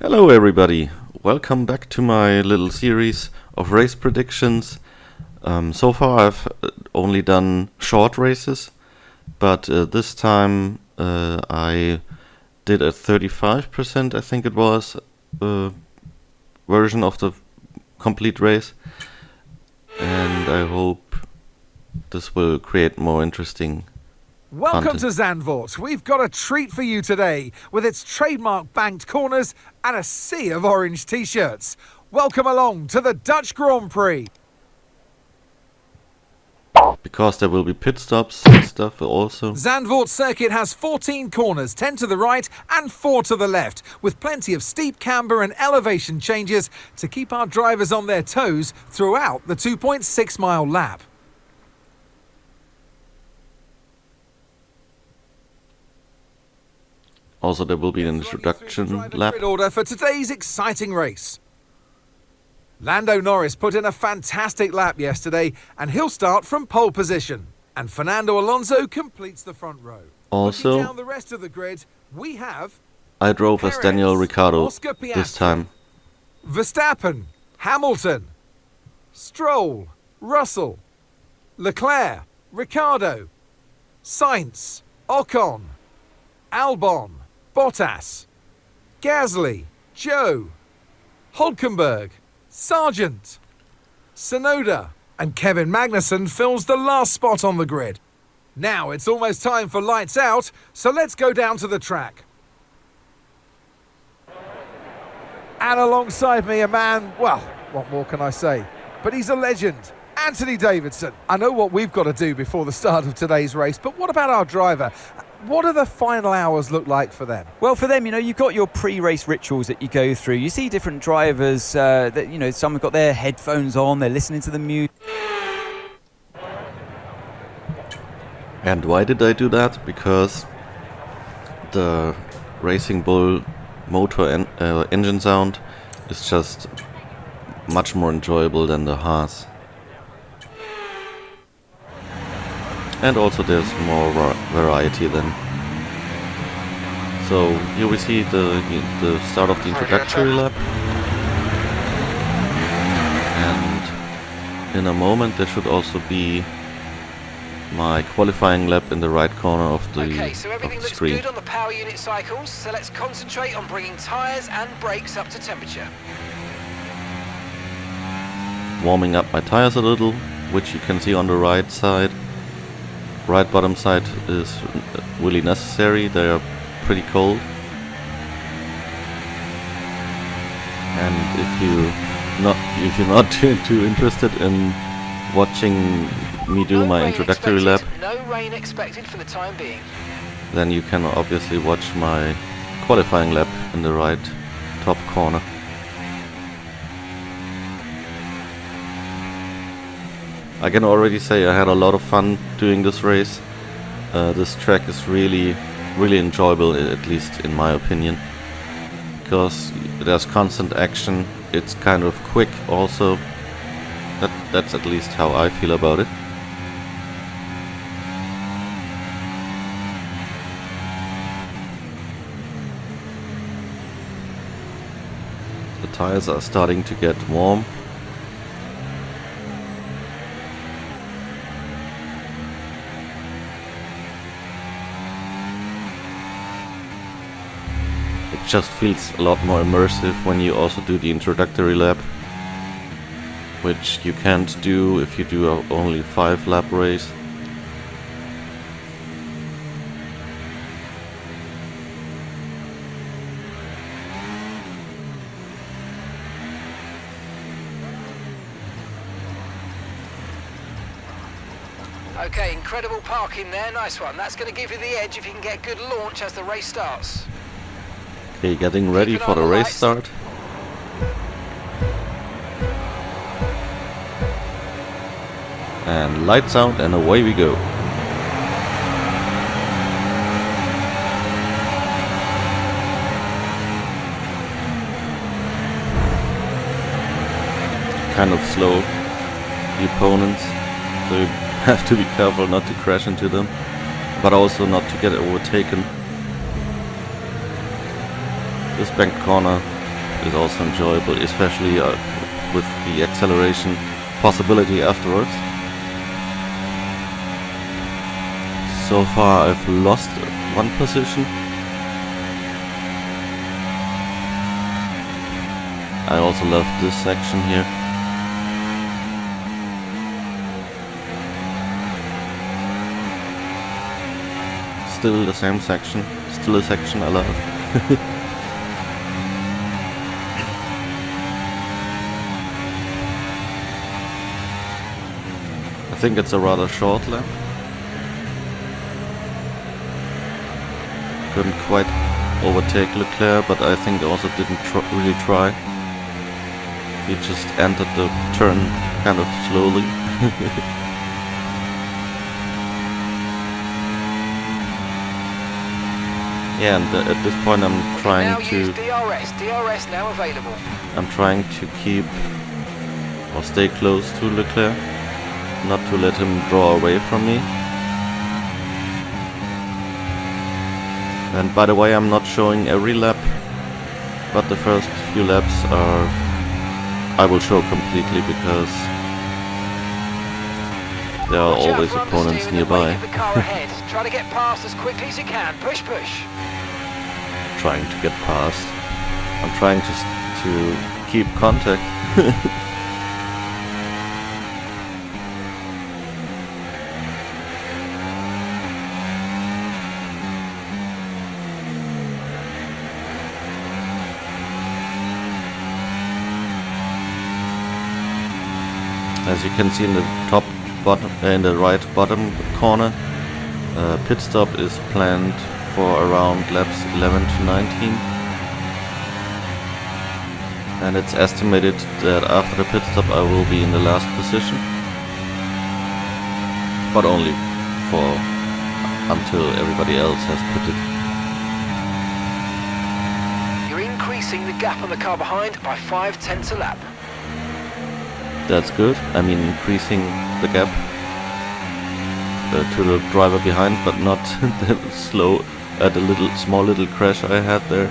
Hello everybody, welcome back to my little series of race predictions. So far I've only done short races, but this time I did a 35%, I think it was, version of the complete race, and I hope this will create more interesting Welcome content. to Zandvoort. We've got a treat for you today with its trademark banked corners and a sea of orange t-shirts. Welcome along to the Dutch Grand Prix. Because there will be pit stops and stuff also. Zandvoort circuit has 14 corners, 10 to the right and 4 to the left, with plenty of steep camber and elevation changes to keep our drivers on their toes throughout the 2.6 mile lap. Also there will be an introduction lap. Grid order for today's exciting race. Lando Norris put in a fantastic lap yesterday and he'll start from pole position. And Fernando Alonso completes the front row. Also, looking down the rest of the grid, we have I drove as Perez, Daniel Ricciardo Oscar Piastri, this time. Verstappen, Hamilton, Stroll, Russell, Leclerc, Ricciardo, Sainz, Ocon, Albon, Bottas, Gasly, Joe, Hulkenberg, Sargent, Tsunoda, and Kevin Magnussen fills the last spot on the grid. Now it's almost time for lights out, so let's go down to the track. And alongside me a man, well, what more can I say? But he's a legend, Anthony Davidson. I know what we've got to do before the start of today's race, but what about our driver? What do the final hours look like for them? Well, for them, you've got your pre-race rituals that you go through. You see different drivers that, some have got their headphones on, they're listening to the music. And why did I do that? Because the Racing Bull motor engine sound is just much more enjoyable than the Haas. And also there's more variety then. So here we see the start of the introductory lap. And in a moment there should also be my qualifying lap in the right corner of the screen. Okay, so everything looks good on the power unit cycles, so let's concentrate on bringing tyres and brakes up to temperature. Warming up my tires a little, which you can see on the right side. Right bottom side is really necessary, they are pretty cold. And if you're not too interested in watching me do my introductory lap, no rain expected for the time being, then you can obviously watch my qualifying lap in the right top corner. I can already say I had a lot of fun doing this race. This track is really enjoyable, at least in my opinion, because there's constant action. It's kind of quick also. That's at least how I feel about it. The tires are starting to get warm. It just feels a lot more immersive when you also do the introductory lap, which you can't do if you do only 5 lap race. Okay, incredible parking there, nice one. That's going to give you the edge if you can get good launch as the race starts. Okay, getting ready for the race start. And lights out and away we go. Kind of slow, the opponents, so you have to be careful not to crash into them, but also not to get overtaken. This bank corner is also enjoyable, especially with the acceleration possibility afterwards. So far I've lost one position. I also love this section here. Still the same section, still a section I love. I think it's a rather short lap. Couldn't quite overtake Leclerc, but I think also didn't really try. He just entered the turn kind of slowly. Yeah, and at this point I'm trying now to use DRS now available. I'm trying to keep or stay close to Leclerc, not to let him draw away from me. And by the way, I'm not showing every lap, but the first few laps I will show completely because there are always opponents nearby. The car ahead. Try to get past as quickly as you can. Push, push. Trying to get past. I'm trying to keep contact. As you can see in the top bottom, in the right bottom corner, pit stop is planned for around laps 11 to 19, and it's estimated that after the pit stop I will be in the last position, but only for until everybody else has pitted. You're increasing the gap on the car behind by 0.5 a lap. That's good. I mean, increasing the gap to the driver behind, but not the slow at the small little crash I had there.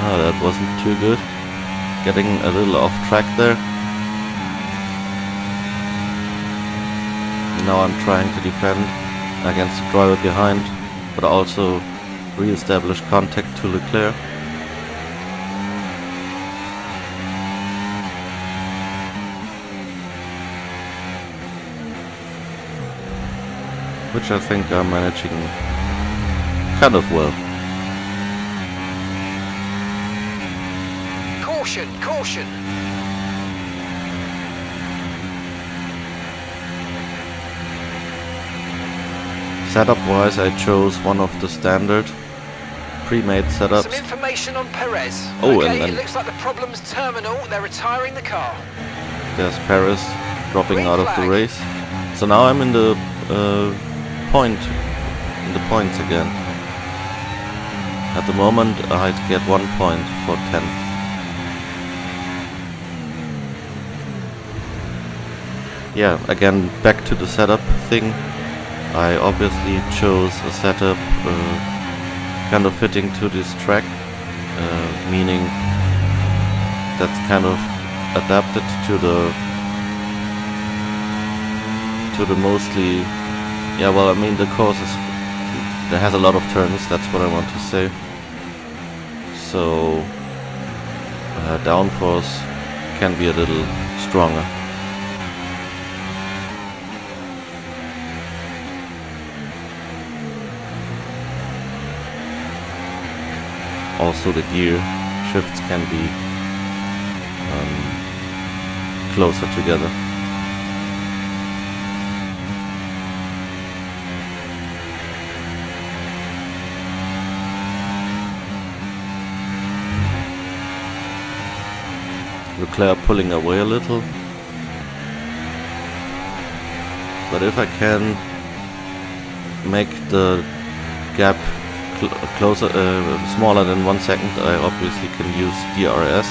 Oh, that wasn't too good. Getting a little off track there. Now I'm trying to defend against the driver behind, but also re-establish contact to Leclerc. Which I think I'm managing kind of well. Caution, caution. Setup wise, I chose one of the standard pre-made setups. Some information on Perez. Oh, okay, and it looks like the problem's terminal. They're retiring the car. There's Perez dropping Green out of flag. the race. So now I'm in the points again. At the moment I get 1 point for 10th. Yeah, again back to the setup thing. I obviously chose a setup kind of fitting to this track, meaning that's kind of adapted to the mostly, yeah, well, I mean the course there has a lot of turns, that's what I want to say. So downforce can be a little stronger. also the gear shifts can be closer together. Leclerc pulling away a little, but if I can make the gap closer, smaller than 1 second, I obviously can use DRS.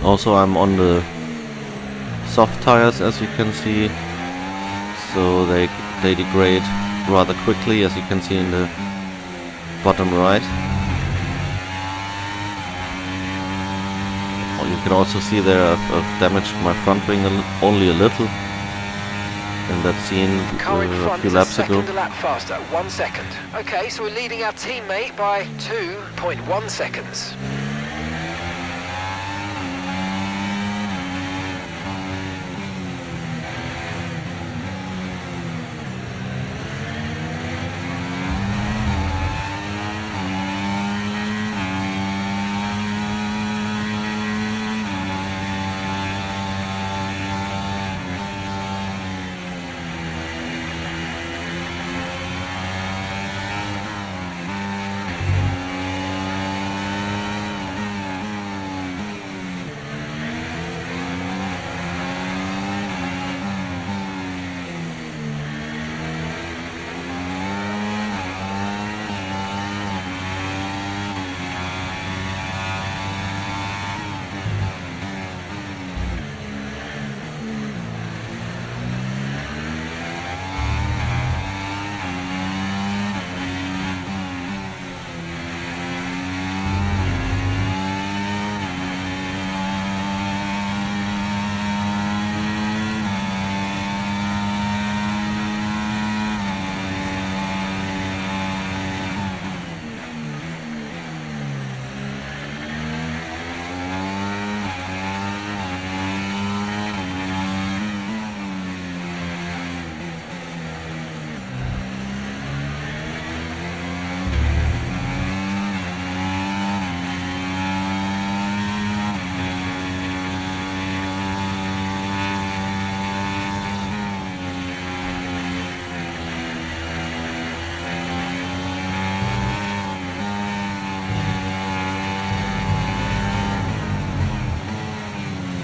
Also, I'm on the soft tires, as you can see, so they degrade rather quickly, as you can see in the bottom right. You can also see there I've damaged my front wing only a little in that scene a few laps ago. A lap faster, 1 second. Okay, so we're leading our teammate by 2.1 seconds.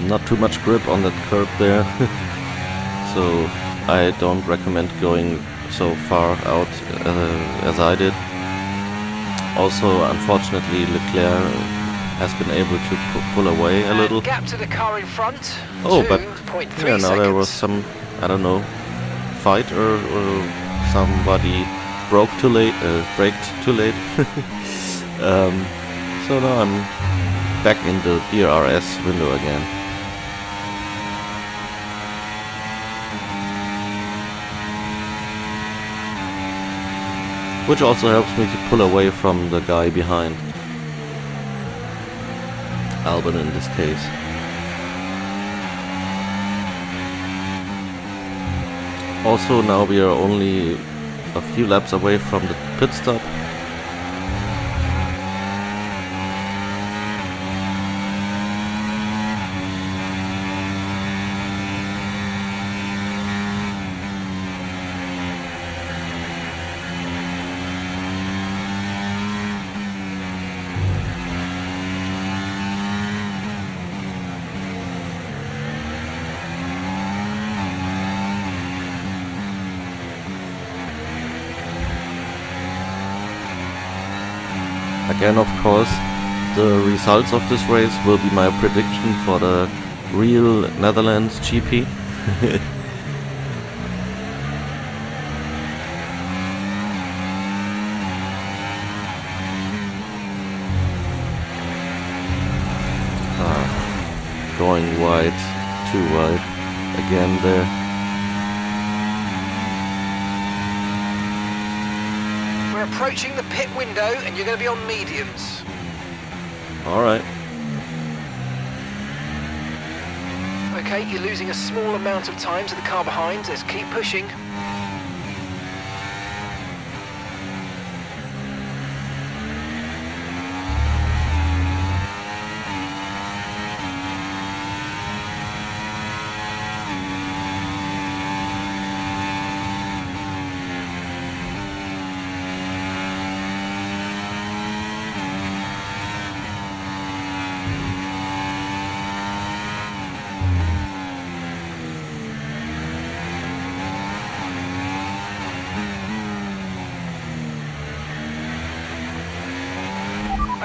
Not too much grip on that curb there, so I don't recommend going so far out as I did. Also, unfortunately, Leclerc has been able to pull away a little. Gap to the car in front. Oh, but yeah, now there seconds. was some, I don't know, fight or somebody braked too late. So now I'm back in the DRS window again. Which also helps me to pull away from the guy behind. Albon in this case. Also now we are only a few laps away from the pit stop. Again, of course, the results of this race will be my prediction for the real Netherlands GP. Going wide, too wide, again there. We're approaching the pit window and you're going to be on mediums. Alright. Okay, you're losing a small amount of time to the car behind. Let's keep pushing.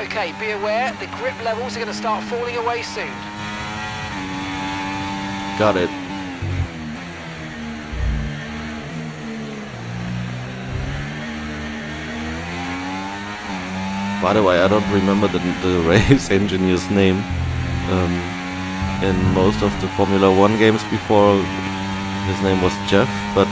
Okay, be aware, the grip levels are going to start falling away soon. Got it. By the way, I don't remember the race engineer's name. In most of the Formula 1 games before, his name was Jeff, but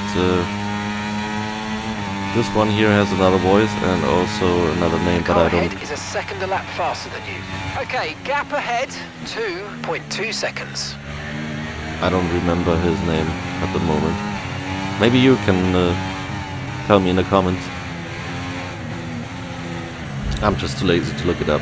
this one here has another voice and also another name, but I don't... The car ahead is a second a lap faster than you. Okay, gap ahead, 2.2 seconds. I don't remember his name at the moment. Maybe you can tell me in the comments. I'm just too lazy to look it up.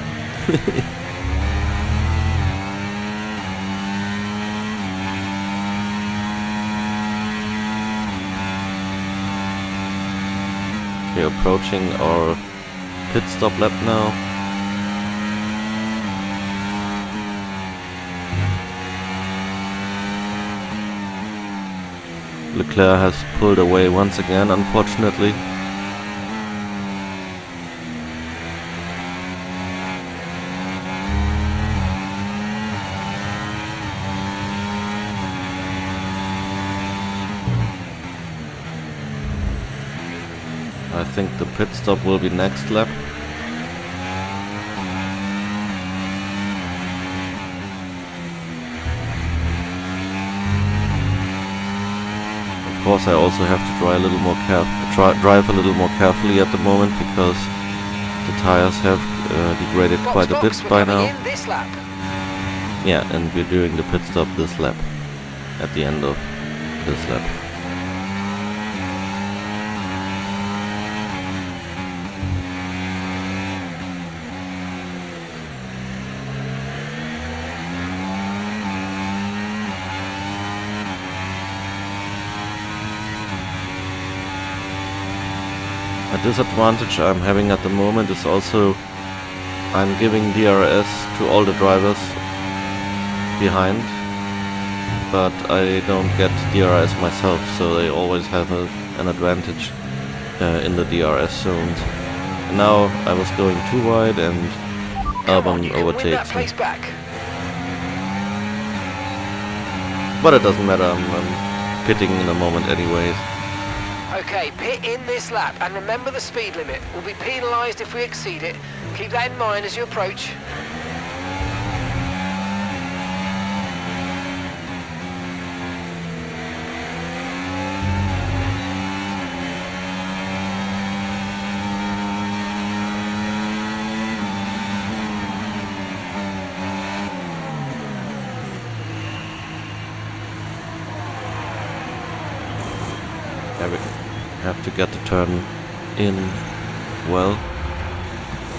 We're approaching our pit stop lap now. Leclerc has pulled away once again, unfortunately. I think the pit stop will be next lap. Of course, I also have to drive a little more carefully at the moment because the tires have degraded quite a bit by now. Yeah, and we're doing the pit stop this lap, at the end of this lap. A disadvantage I'm having at the moment is also I'm giving DRS to all the drivers behind, but I don't get DRS myself, so they always have an advantage in the DRS zones. And now I was going too wide and Albon overtakes me. But it doesn't matter, I'm pitting in a moment anyways. Okay, pit in this lap, and remember the speed limit. We'll be penalised if we exceed it. Keep that in mind as you approach. There we go. Have to get the turn in well,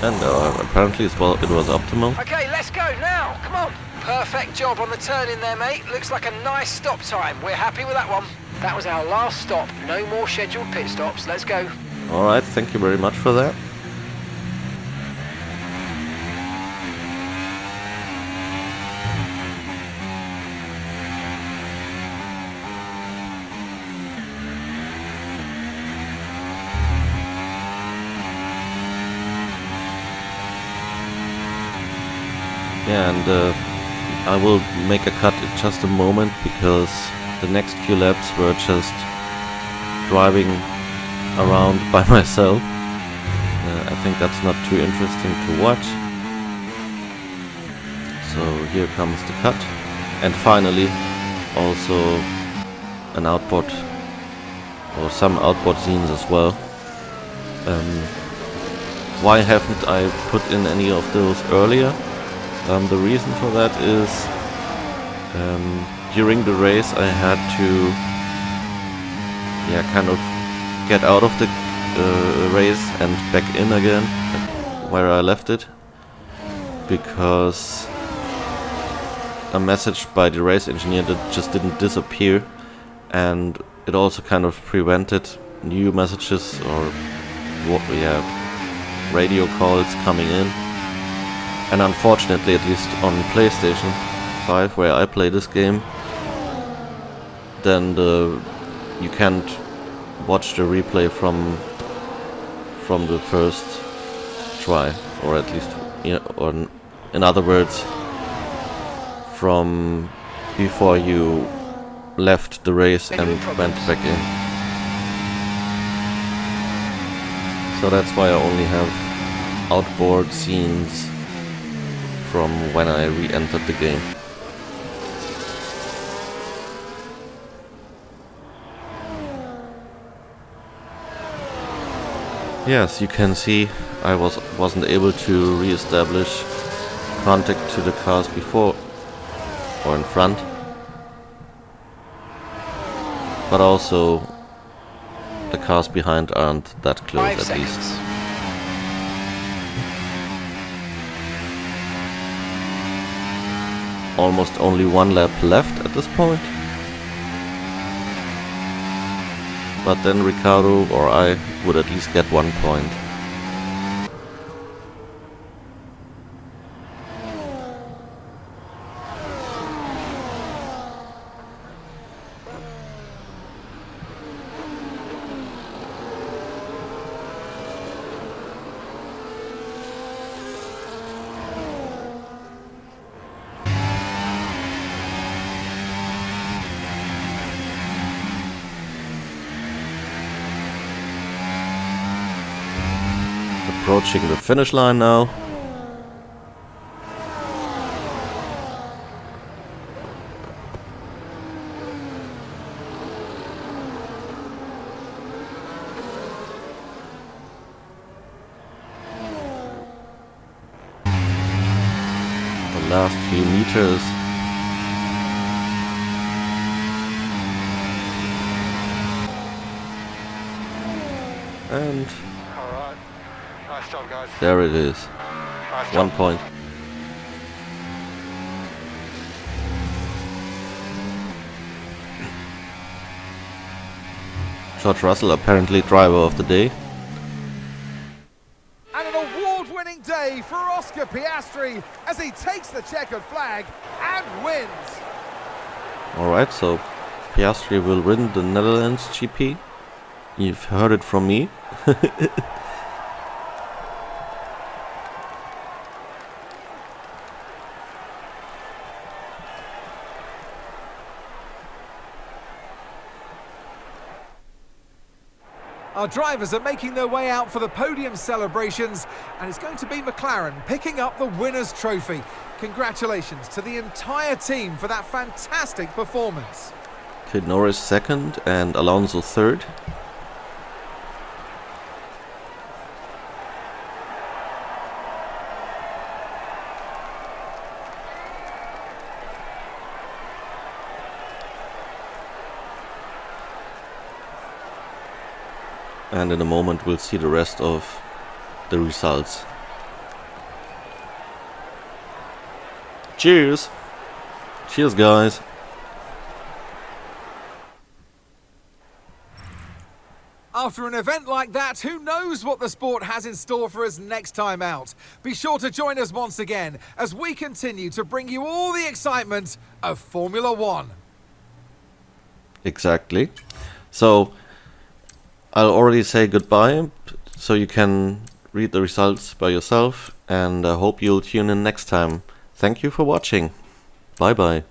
and apparently it was optimal. Okay, let's go now. Come on. Perfect job on the turn in there, mate. Looks like a nice stop time. We're happy with that one. That was our last stop. No more scheduled pit stops. Let's go. All right, thank you very much for that. Yeah, and I will make a cut in just a moment because the next few laps were just driving around by myself. I think that's not too interesting to watch. So here comes the cut. And finally also an outboard or some outboard scenes as well. Why haven't I put in any of those earlier? The reason for that is during the race I had to kind of get out of the race and back in again where I left it, because a message by the race engineer that just didn't disappear, and it also kind of prevented new messages or radio calls coming in. And unfortunately, at least on PlayStation 5, where I play this game, then you can't watch the replay from the first try, or at least or in other words, from before you left the race and went back in. So that's why I only have outboard scenes from when I re-entered the game. Yes, you can see I wasn't able to re-establish contact to the cars before or in front, but also the cars behind aren't that close 5 at seconds. least. Almost only one lap left at this point. But then Ricciardo or I would at least get 1 point. Approaching the finish line now. The last few meters. And Nice job, guys. there it is. Nice 1 job. point. George Russell, apparently driver of the day. And an award-winning day for Oscar Piastri as he takes the checkered flag and wins. Alright, so Piastri will win the Netherlands GP. You've heard it from me. Our drivers are making their way out for the podium celebrations, and it's going to be McLaren picking up the winner's trophy. Congratulations to the entire team for that fantastic performance. Okay, Norris second and Alonso third. And in a moment we'll see the rest of the results. Cheers! Cheers, guys! After an event like that, who knows what the sport has in store for us next time out? Be sure to join us once again as we continue to bring you all the excitement of Formula One. Exactly. So I'll already say goodbye, so you can read the results by yourself, and I hope you'll tune in next time. Thank you for watching. Bye bye.